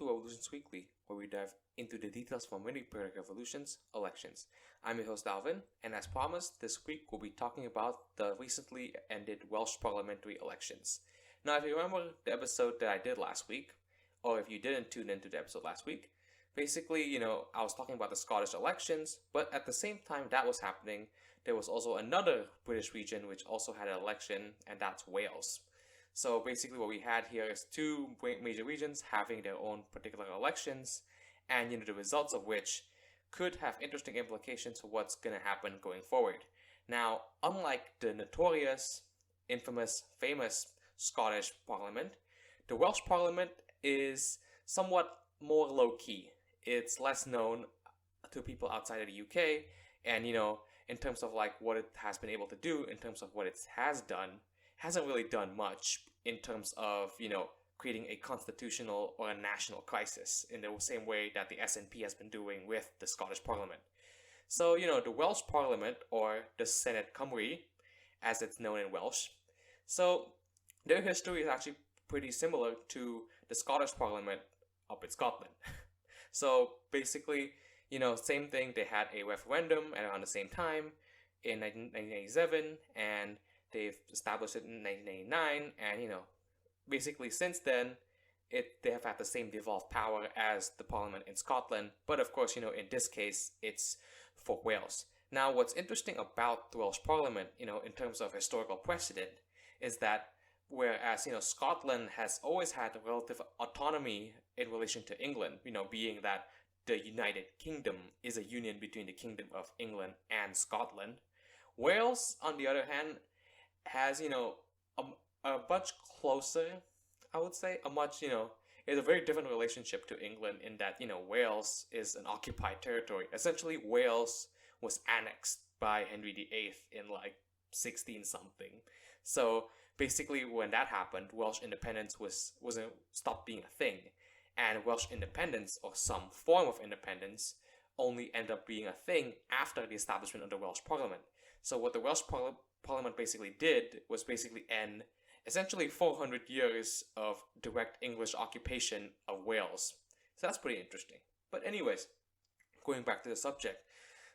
to Revolutions Weekly, where we dive into the details from many periodic revolutions, elections. I'm your host Alvin, and as promised, this week we'll be talking about the recently ended Welsh parliamentary elections. Now, if you remember the episode that I did last week, or if you didn't tune into the episode last week, basically, I was talking about the Scottish elections, but at the same time that was happening, there was also another British region which also had an election, and that's Wales. So basically what we had here is two major regions having their own particular elections, and the results of which could have interesting implications for what's going to happen going forward. Now, unlike the notorious, infamous, famous Scottish Parliament, the Welsh Parliament is somewhat more low-key. It's less known to people outside of the UK, and in terms of like what it has been able to do, in terms of what it has done, hasn't really done much in terms of, creating a constitutional or a national crisis in the same way that the SNP has been doing with the Scottish Parliament. So, the Welsh Parliament, or the Senate Cymru, as it's known in Welsh, so their history is actually pretty similar to the Scottish Parliament up in Scotland. So basically, same thing, they had a referendum at around the same time in 1997, and they've established it in 1989, and basically since then, they have had the same devolved power as the Parliament in Scotland, but of course, in this case, it's for Wales. Now, what's interesting about the Welsh Parliament, in terms of historical precedent, is that whereas, Scotland has always had relative autonomy in relation to England, being that the United Kingdom is a union between the Kingdom of England and Scotland, Wales, on the other hand, has, a much closer, I would say, it's a very different relationship to England in that, Wales is an occupied territory. Essentially, Wales was annexed by Henry VIII in like 16 something. So basically, when that happened, Welsh independence wasn't stopped being a thing, and Welsh independence, or some form of independence, only ended up being a thing after the establishment of the Welsh Parliament. So what the Welsh Parliament basically did was basically end essentially 400 years of direct English occupation of Wales. So that's pretty interesting. But anyways, going back to the subject.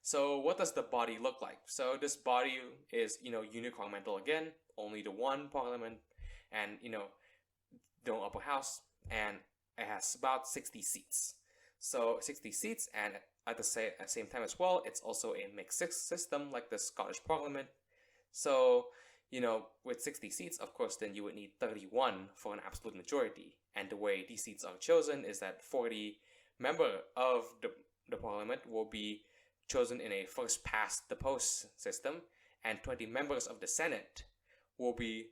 So what does the body look like? So this body is, unicameral again, only the one parliament, and, the upper house, and it has about 60 seats. So 60 seats, and at the same time as well, it's also a mixed system like the Scottish Parliament. So, with 60 seats, of course, then you would need 31 for an absolute majority. And the way these seats are chosen is that 40 members of the Parliament will be chosen in a first-past-the-post system, and 20 members of the Senate will be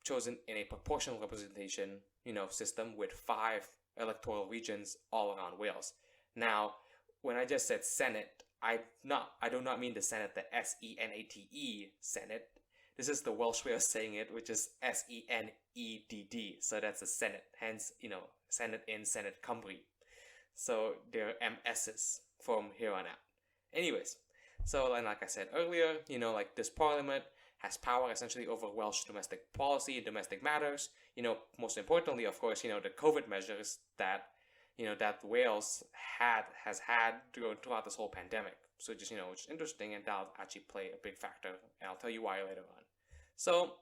chosen in a proportional representation, system with 5 electoral regions all around Wales. Now, when I just said Senate, I do not mean the Senate, the SENATE Senate. This is the Welsh way of saying it, which is SENEDD. So that's the Senate. Hence, Senate in Senate Cymru. So they're MSs from here on out. Anyways, so like I said earlier, this Parliament has power essentially over Welsh domestic policy and domestic matters. Most importantly, of course, the COVID measures that that Wales has had throughout this whole pandemic. So just, which is interesting, and that'll actually play a big factor, and I'll tell you why later on. So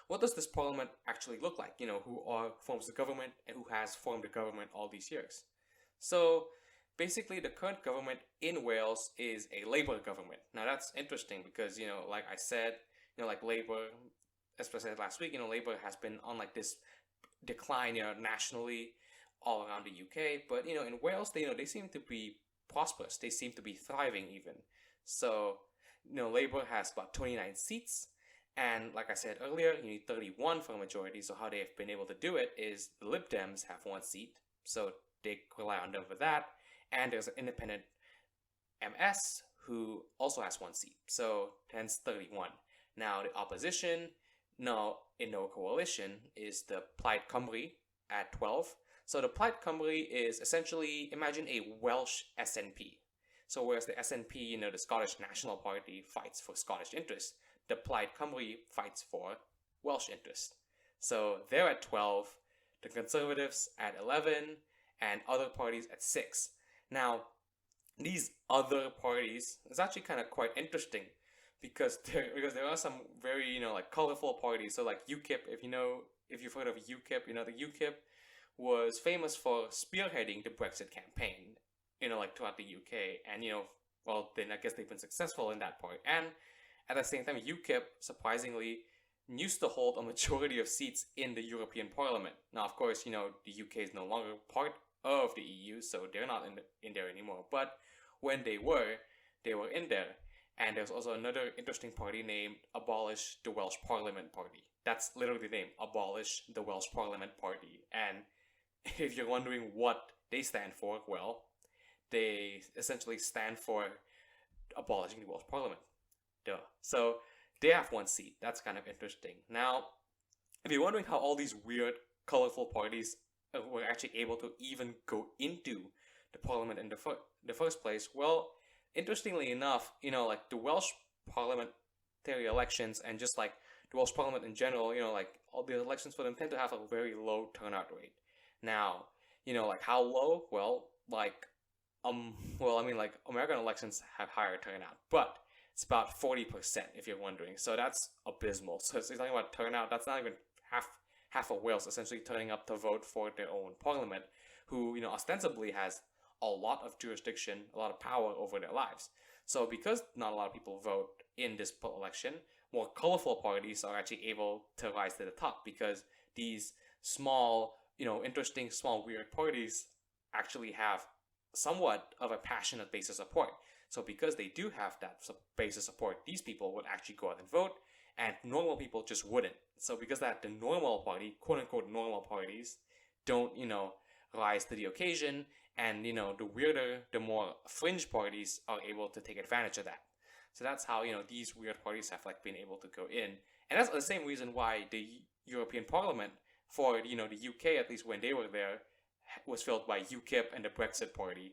what does this parliament actually look like? Who forms the government and who has formed the government all these years? So basically, the current government in Wales is a Labour government. Now that's interesting because, like I said, like Labour, as I said last week, Labour has been on like this decline, nationally, all around the UK, but in Wales, they seem to be prosperous. They seem to be thriving even. So Labour has about 29 seats, and like I said earlier, you need 31 for a majority. So how they have been able to do it is the Lib Dems have 1 seat, so they rely on them for that, and there's an independent MS who also has 1 seat, so hence 31. Now the opposition, in no coalition, is the Plaid Cymru at 12. So the Plaid Cymru is essentially, imagine a Welsh SNP. So whereas the SNP, the Scottish National Party, fights for Scottish interests, the Plaid Cymru fights for Welsh interests. So they're at 12, the Conservatives at 11, and other parties at 6. Now, these other parties is actually kind of quite interesting because there are some very like colorful parties. So like UKIP, if you've heard of UKIP, the UKIP was famous for spearheading the Brexit campaign, like throughout the UK, and well, then I guess they've been successful in that part. And at the same time, UKIP surprisingly used to hold a majority of seats in the European Parliament. Now, of course, the UK is no longer part of the EU, so they're not in there anymore. But when they were in there. And there's also another interesting party named Abolish the Welsh Parliament Party. That's literally the name, Abolish the Welsh Parliament Party. And if you're wondering what they stand for, well, they essentially stand for abolishing the Welsh Parliament. Duh. So they have 1 seat. That's kind of interesting. Now, if you're wondering how all these weird, colorful parties were actually able to even go into the parliament in the first place, well, interestingly enough, like the Welsh parliamentary elections and just like the Welsh Parliament in general, like all the elections for them tend to have a very low turnout rate. Now, like how low? Well, like American elections have higher turnout, but it's about 40% if you're wondering. So that's abysmal. So you're talking about turnout, that's not even half of Wales essentially turning up to vote for their own parliament, who ostensibly has a lot of jurisdiction, a lot of power over their lives. So because not a lot of people vote in this election, more colorful parties are actually able to rise to the top because these small, interesting, small, weird parties actually have somewhat of a passionate base of support. So because they do have that base of support, these people would actually go out and vote, and normal people just wouldn't. So because that the normal party, quote unquote normal parties, don't, rise to the occasion, and the weirder, the more fringe parties are able to take advantage of that. So that's how these weird parties have been able to go in, and that's the same reason why the European Parliament for the UK, at least when they were there, was filled by UKIP and the Brexit Party,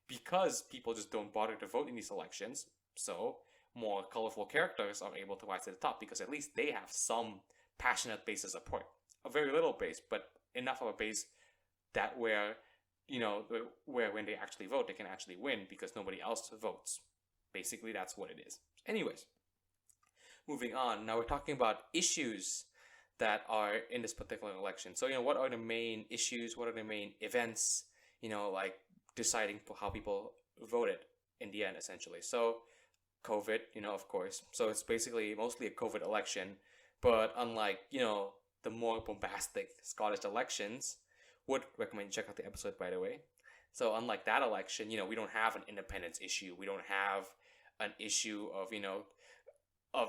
because people just don't bother to vote in these elections. So more colorful characters are able to rise to the top because at least they have some passionate base of support, a very little base, but enough of a base that where when they actually vote, they can actually win because nobody else votes. Basically, that's what it is. Anyways, moving on. Now we're talking about issues that are in this particular election. So, what are the main issues? What are the main events? Like deciding for how people voted in the end, essentially. So, COVID, of course. So it's basically mostly a COVID election. But unlike, the more bombastic Scottish elections, would recommend you check out the episode, by the way. So unlike that election, we don't have an independence issue. We don't have an issue of,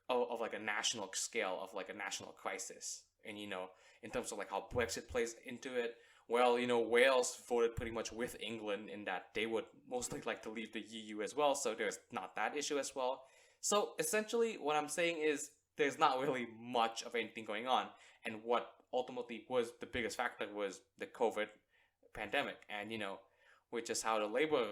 of like a national scale, of like a national crisis. And, in terms of like how Brexit plays into it, well, Wales voted pretty much with England in that they would mostly like to leave the EU as well. So there's not that issue as well. So essentially what I'm saying is there's not really much of anything going on. And what ultimately was the biggest factor was the COVID pandemic, and which is how the Labour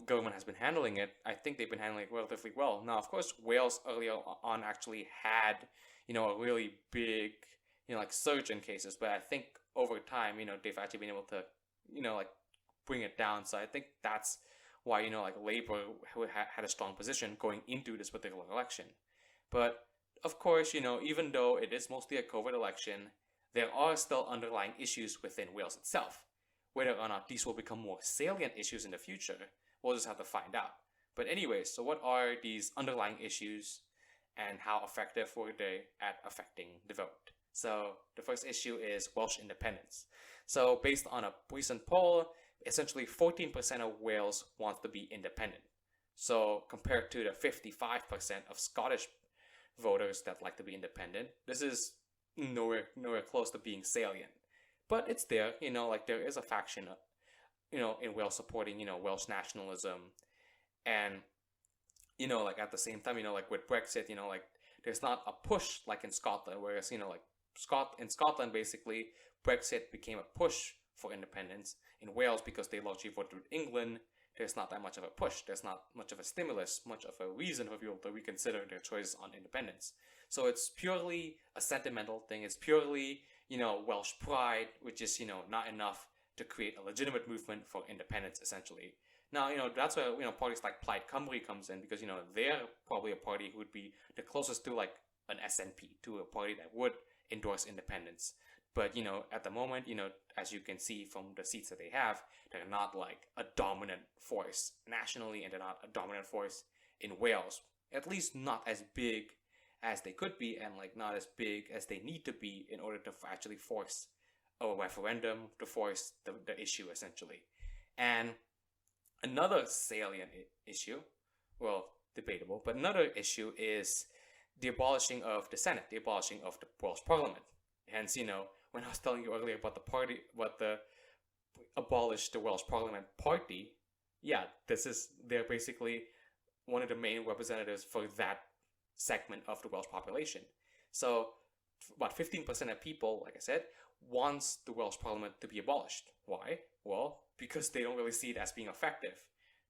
government has been handling it. I think they've been handling it relatively well. Now, of course, Wales earlier on actually had a really big like surge in cases, but I think over time they've actually been able to like bring it down. So I think that's why like Labour had a strong position going into this particular election. But of course, even though it is mostly a COVID election, there are still underlying issues within Wales itself. Whether or not these will become more salient issues in the future, we'll just have to find out. But anyways, so what are these underlying issues and how effective were they at affecting the vote? So the first issue is Welsh independence. So based on a recent poll, essentially 14% of Wales wants to be independent. So compared to the 55% of Scottish voters that like to be independent, this is nowhere close to being salient. But it's there, like there is a faction, in Wales supporting, Welsh nationalism. And, like at the same time, like with Brexit, like there's not a push like in Scotland, whereas, like in Scotland, basically, Brexit became a push for independence. In Wales, because they largely voted with England, there's not that much of a push. There's not much of a stimulus, much of a reason for people to reconsider their choice on independence. So it's purely a sentimental thing. It's purely, Welsh pride, which is, not enough to create a legitimate movement for independence, essentially. Now, that's where, parties like Plaid Cymru comes in, because, they're probably a party who would be the closest to, like, an SNP, to a party that would endorse independence. But, at the moment, as you can see from the seats that they have, they're not, like, a dominant force nationally, and they're not a dominant force in Wales. At least not as big as they could be, and, like, not as big as they need to be in order to actually force a referendum, to force the issue, essentially. And another salient issue, well, debatable, but another issue is the abolishing of the Senate, the abolishing of the Welsh Parliament. Hence, when I was telling you earlier about the abolish the Welsh Parliament party, yeah, they're basically one of the main representatives for that segment of the Welsh population. So about 15% of people, like I said, wants the Welsh Parliament to be abolished. Why? Well, because they don't really see it as being effective.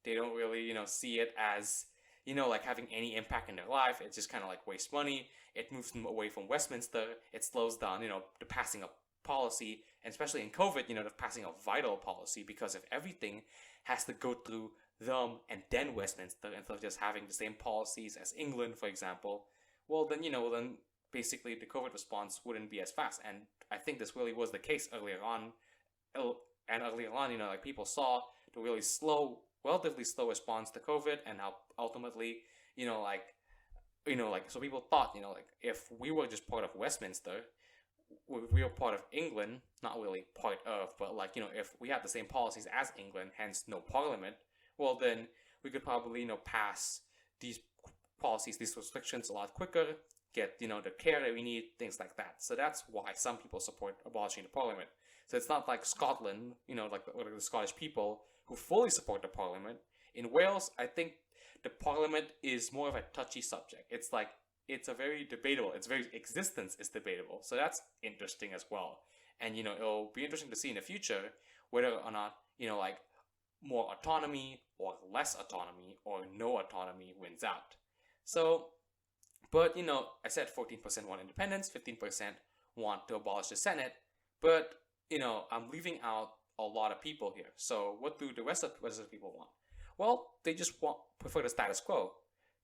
They don't really, see it as, like having any impact in their life. It's just kind of like waste money. It moves them away from Westminster. It slows down, the passing of policy, and especially in COVID, the passing of vital policy, because if everything has to go through them and then Westminster, instead of just having the same policies as England, for example, well, then, then basically the COVID response wouldn't be as fast. And I think this really was the case earlier on. And earlier on, like people saw the really relatively slow response to COVID, and how ultimately, so people thought, like if we were just part of Westminster, we were part of England, not really part of, but like, if we had the same policies as England, hence no parliament, well then we could probably, pass these policies, these restrictions a lot quicker, get, the care that we need, things like that. So that's why some people support abolishing the parliament. So it's not like Scotland, like the Scottish people who fully support the parliament. In Wales, I think the parliament is more of a touchy subject. It's like, it's a very debatable, its very existence is debatable. So that's interesting as well. And, it'll be interesting to see in the future whether or not, like more autonomy or less autonomy or no autonomy wins out. So, but, I said 14% want independence, 15% want to abolish the Senate, but, I'm leaving out a lot of people here. So what do the rest of the people want? Well, they just prefer the status quo.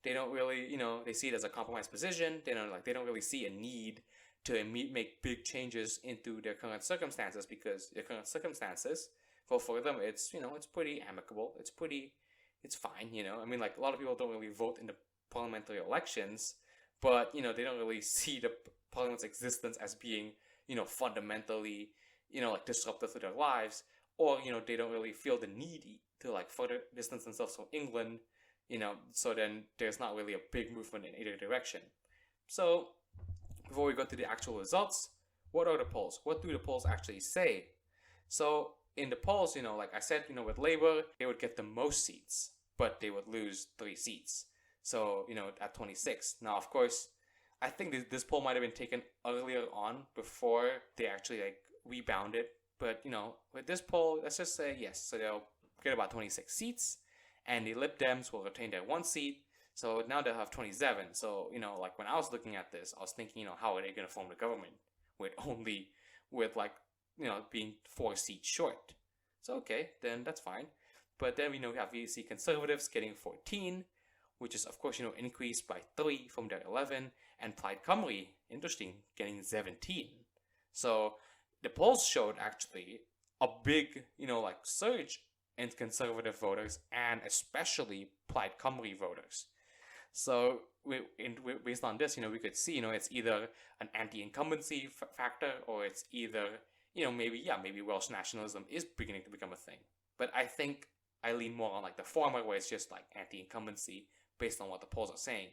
They don't really, they see it as a compromise position. They don't really see a need to make big changes into their current circumstances, because their current circumstances, well, for them, it's, it's pretty amicable. It's fine, I mean, like a lot of people don't really vote in the parliamentary elections, but, they don't really see the parliament's existence as being, fundamentally, like disruptive to their lives, or, they don't really feel the need to like further distance themselves from England, so then there's not really a big movement in either direction. So before we go to the actual results, what are the polls? What do the polls actually say? So in the polls, like I said, with Labour, they would get the most seats, but they would lose 3 seats. So, at 26. Now, of course, I think this poll might have been taken earlier on before they actually like rebounded. But, with this poll, let's just say yes. So they'll get about 26 seats, and the Lib Dems will retain their 1 seat. So now they'll have 27. So, like when I was looking at this, I was thinking, how are they going to form the government with being 4 seats short? So, okay, then that's fine. But then we have VC Conservatives getting 14, which is, of course, increased by 3 from their 11, and Plaid Cymru, interesting, getting 17. So the polls showed actually a big, surge in conservative voters, and especially Plaid Cymru voters. So based on this, we could see, it's either an anti-incumbency factor, or it's either, maybe Welsh nationalism is beginning to become a thing. But I think I lean more on like the former, where it's just like anti-incumbency based on what the polls are saying.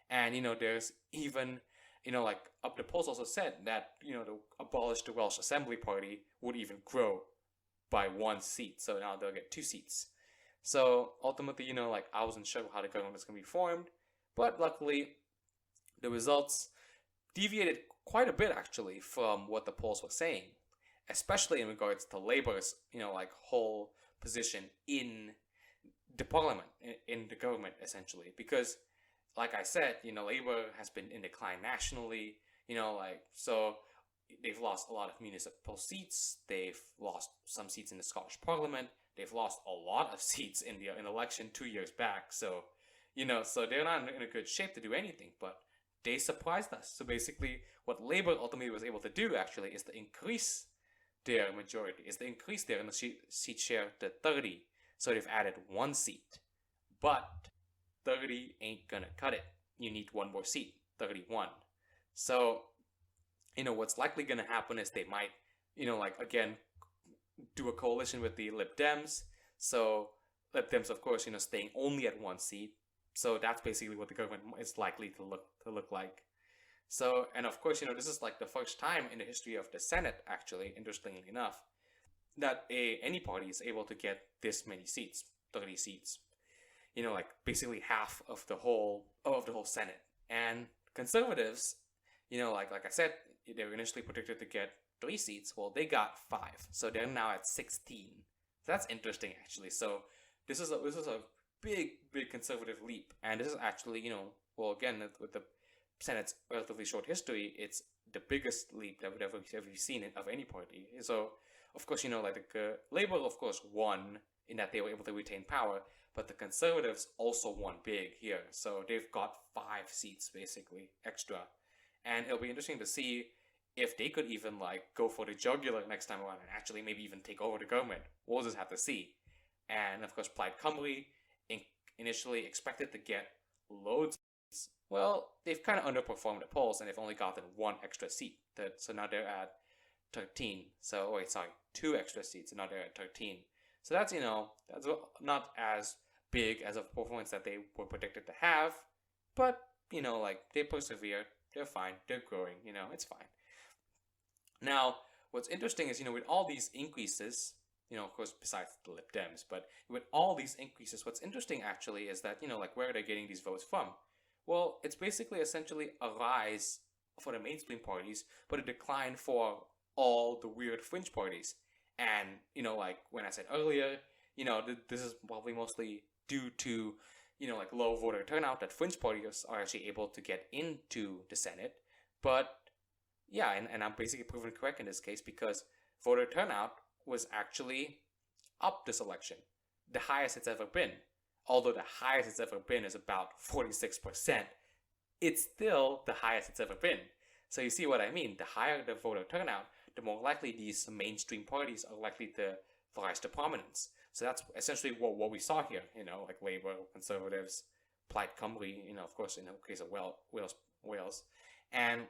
And, there's even, the polls also said that, to abolish the Welsh Assembly Party would even grow by 1 seat. So now they'll get 2 seats. So ultimately, I wasn't sure how the government was going to be formed. But luckily, the results deviated quite a bit, actually, from what the polls were saying. Especially in regards to Labour's, whole position in the parliament, in the government, essentially. Because, like I said, Labour has been in decline nationally, so, they've lost a lot of municipal seats. They've lost some seats in the Scottish Parliament. They've lost a lot of seats in the election 2 years back. So, so they're not in a good shape to do anything. But they surprised us. So basically, what Labour ultimately was able to do actually is to increase their majority, is to increase their seat share to 30. So they've added 1 seat. But 30 ain't gonna cut it. You need 1 more seat, 31. So, what's likely gonna happen is they might, again, do a coalition with the Lib Dems. So Lib Dems, of course, staying only at 1 seat. So that's basically what the government is likely to look like. So, and of course, this is like the first time in the history of the Senate, actually, interestingly enough, that any party is able to get this many seats, 30 seats. Like basically half of the whole Senate. And conservatives, like I said, they were initially predicted to get 3 seats. Well, they got 5, so they're now at 16. So that's interesting, actually. So this is a big conservative leap, and this is actually, well, again, with the Senate's relatively short history, it's the biggest leap that we've ever seen of any party. So of course, Labour, of course, won in that they were able to retain power, but the Conservatives also won big here. So they've got 5 seats basically extra, and it'll be interesting to see if they could even go for the jugular next time around and actually maybe even take over the government. We'll just have to see. And of course, Plaid Cymru initially expected to get loads of seats. Well, they've kind of underperformed the polls and they've only gotten 1 extra seat. So now they're at 13. So, 2 extra seats, and now they're at 13. So that's, that's not as big as a performance that they were predicted to have, but, they persevered, they're fine, they're growing, it's fine. Now, what's interesting is, with all these increases, of course, besides the Lib Dems, but with all these increases, what's interesting actually is that, where are they getting these votes from? Well, it's basically essentially a rise for the mainstream parties, but a decline for all the weird fringe parties. And, when I said earlier, this is probably mostly due to, low voter turnout that fringe parties are actually able to get into the Senate. But, yeah, and I'm basically proven correct in this case because voter turnout was actually up this election, the highest it's ever been. Although the highest it's ever been is about 46%, it's still the highest it's ever been. So you see what I mean? The higher the voter turnout, the more likely these mainstream parties are likely to rise to prominence. So that's essentially what we saw here, Labour, Conservatives, Plaid Cymru, of course, in the case of Wales. And,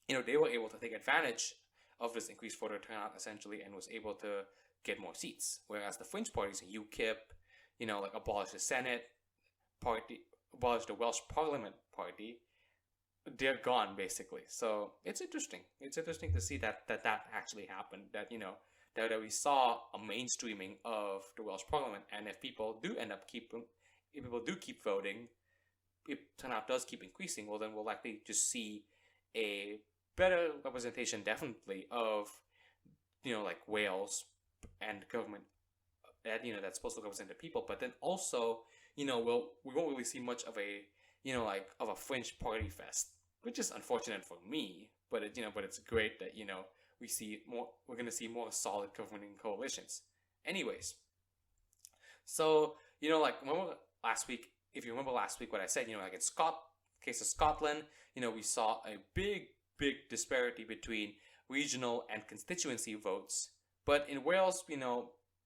they were able to take advantage of this increased voter turnout, essentially, and was able to get more seats. Whereas the fringe parties, UKIP, abolish the Senate party, abolish the Welsh Parliament party, they're gone, basically. So it's interesting. It's interesting to see that actually happened, that we saw a mainstreaming of the Welsh Parliament, and if people do keep voting, if turnout does keep increasing, well, then we'll likely just see a better representation, definitely, of Wales and government that that's supposed to represent the people, but then also we won't really see much of a of a fringe party fest, which is unfortunate for me, but it's great that we're going to see more solid governing coalitions. Anyways, so remember last week, if you remember last week what I said, in case of Scotland, we saw a big disparity between regional and constituency votes, but in Wales,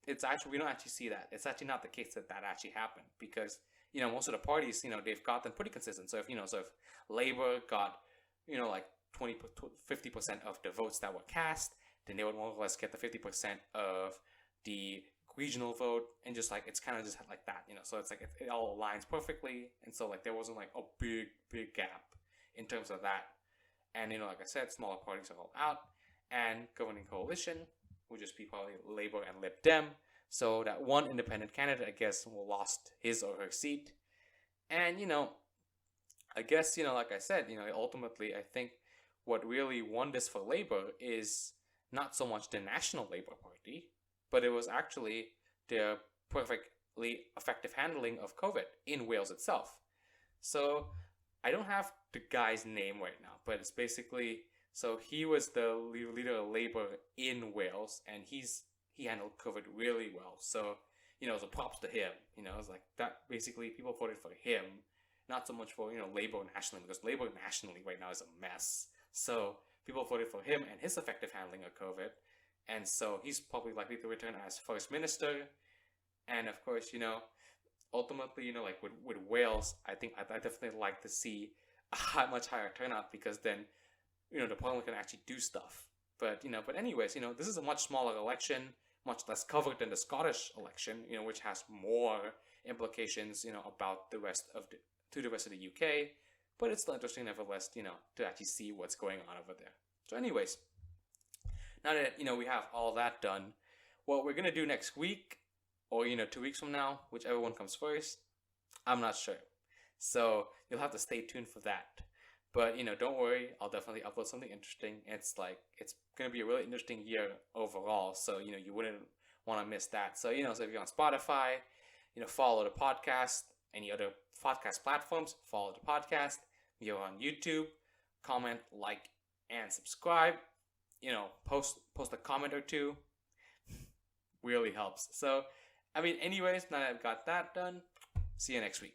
it's actually, we don't actually see that. It's actually not the case that actually happened, because most of the parties, they've gotten pretty consistent. So if Labour got 50% of the votes that were cast, then they would more or less get the 50% of the regional vote, and just it's kind of just like that, so it's it all aligns perfectly, and so there wasn't a big gap in terms of that. And like I said, smaller parties are all out, and governing coalition would just be probably Labour and Lib Dem. So that one independent candidate, I guess, lost his or her seat. And I guess like I said, ultimately I think what really won this for Labour is not so much the National Labour Party, but it was actually their perfectly effective handling of COVID in Wales itself. So I don't have the guy's name right now, but it's basically So he was the leader of Labour in Wales, and he handled COVID really well. So, so props to him. It's like that. Basically, people voted for him, not so much for Labour nationally, because Labour nationally right now is a mess. So people voted for him and his effective handling of COVID, and so he's probably likely to return as first minister. And of course, ultimately, like with Wales, I think I definitely like to see a much higher turnout, because then, the parliament can actually do stuff. But anyways, this is a much smaller election, much less covered than the Scottish election, which has more implications, about the rest of the UK. But it's still interesting, nevertheless, to actually see what's going on over there. So anyways, now that, we have all that done, what we're going to do next week, or, 2 weeks from now, whichever one comes first, I'm not sure. So you'll have to stay tuned for that. But, don't worry, I'll definitely upload something interesting. It's going to be a really interesting year overall. So, you wouldn't want to miss that. So, so if you're on Spotify, follow the podcast. Any other podcast platforms, follow the podcast. If you're on YouTube, comment, like, and subscribe. Post a comment or two. Really helps. So, anyways, now that I've got that done, see you next week.